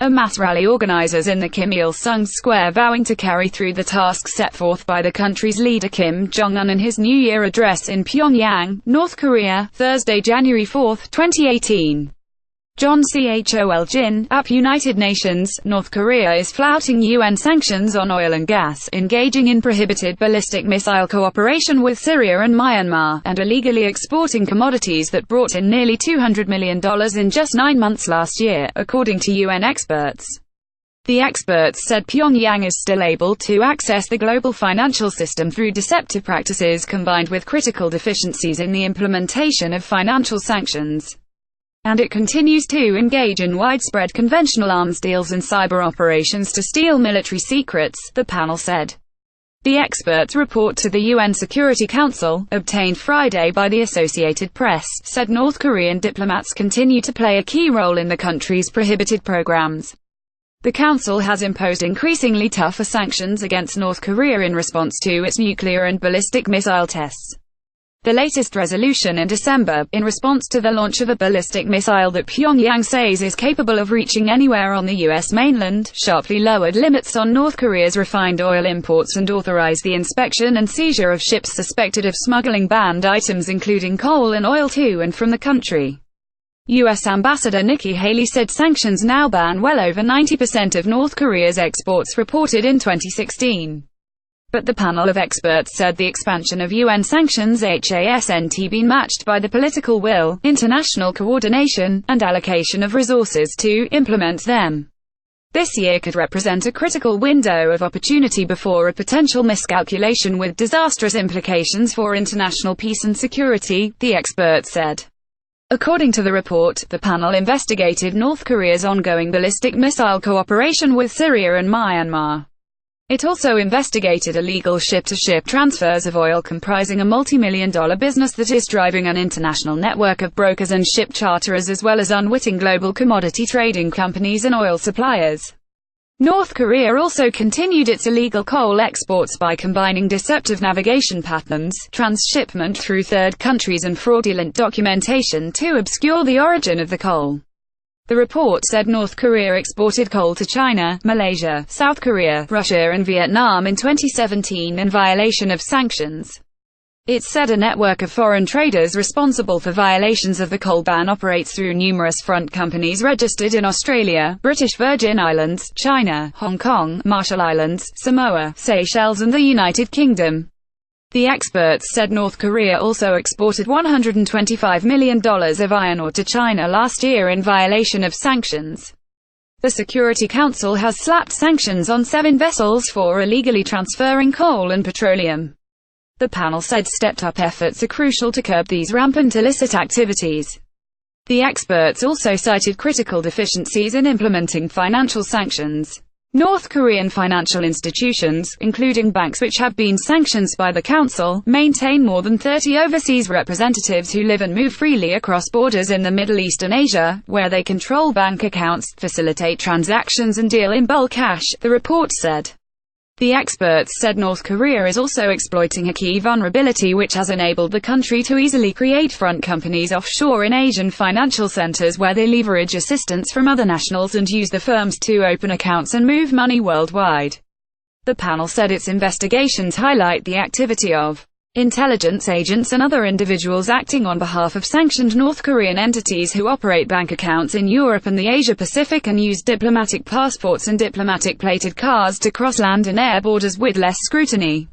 a mass rally organizers in the Kim Il-sung Square vowing to carry through the tasks set forth by the country's leader Kim Jong Un in his New Year address in Pyongyang, North Korea, Thursday, January 4, 2018. JON CHOL JIN, at United Nations, North Korea is flouting UN sanctions on oil and gas, engaging in prohibited ballistic missile cooperation with Syria and Myanmar, and illegally exporting commodities that brought in nearly $200 million in just 9 months last year, according to UN experts. The experts said Pyongyang is still able to access the global financial system through deceptive practices combined with critical deficiencies in the implementation of financial sanctions. And it continues to engage in widespread conventional arms deals and cyber operations to steal military secrets, the panel said. The experts' report to the UN Security Council, obtained Friday by the Associated Press, said North Korean diplomats continue to play a key role in the country's prohibited programs. The Council has imposed increasingly tougher sanctions against North Korea in response to its nuclear and ballistic missile tests. The latest resolution in December, in response to the launch of a ballistic missile that Pyongyang says is capable of reaching anywhere on the U.S. mainland, sharply lowered limits on North Korea's refined oil imports and authorized the inspection and seizure of ships suspected of smuggling banned items including coal and oil to and from the country. U.S. Ambassador Nikki Haley said sanctions now ban well over 90% of North Korea's exports reported in 2016. But the panel of experts said the expansion of UN sanctions hasn't been matched by the political will, international coordination, and allocation of resources to implement them. This year could represent a critical window of opportunity before a potential miscalculation with disastrous implications for international peace and security, the experts said. According to the report, the panel investigated North Korea's ongoing ballistic missile cooperation with Syria and Myanmar. It also investigated illegal ship-to-ship transfers of oil comprising a multi-million-dollar business that is driving an international network of brokers and ship charterers as well as unwitting global commodity trading companies and oil suppliers. North Korea also continued its illegal coal exports by combining deceptive navigation patterns, transshipment through third countries and fraudulent documentation to obscure the origin of the coal. The report said North Korea exported coal to China, Malaysia, South Korea, Russia and Vietnam in 2017 in violation of sanctions. It said a network of foreign traders responsible for violations of the coal ban operates through numerous front companies registered in Australia, British Virgin Islands, China, Hong Kong, Marshall Islands, Samoa, Seychelles and the United Kingdom. The experts said North Korea also exported $125 million of iron ore to China last year in violation of sanctions. The Security Council has slapped sanctions on 7 vessels for illegally transferring coal and petroleum. The panel said stepped-up efforts are crucial to curb these rampant illicit activities. The experts also cited critical deficiencies in implementing financial sanctions. North Korean financial institutions, including banks which have been sanctioned by the Council, maintain more than 30 overseas representatives who live and move freely across borders in the Middle East and Asia, where they control bank accounts, facilitate transactions and deal in bulk cash, the report said. The experts said North Korea is also exploiting a key vulnerability which has enabled the country to easily create front companies offshore in Asian financial centers where they leverage assistance from other nationals and use the firms to open accounts and move money worldwide. The panel said its investigations highlight the activity of intelligence agents and other individuals acting on behalf of sanctioned North Korean entities who operate bank accounts in Europe and the Asia-Pacific and use diplomatic passports and diplomatic plated cards to cross land and air borders with less scrutiny.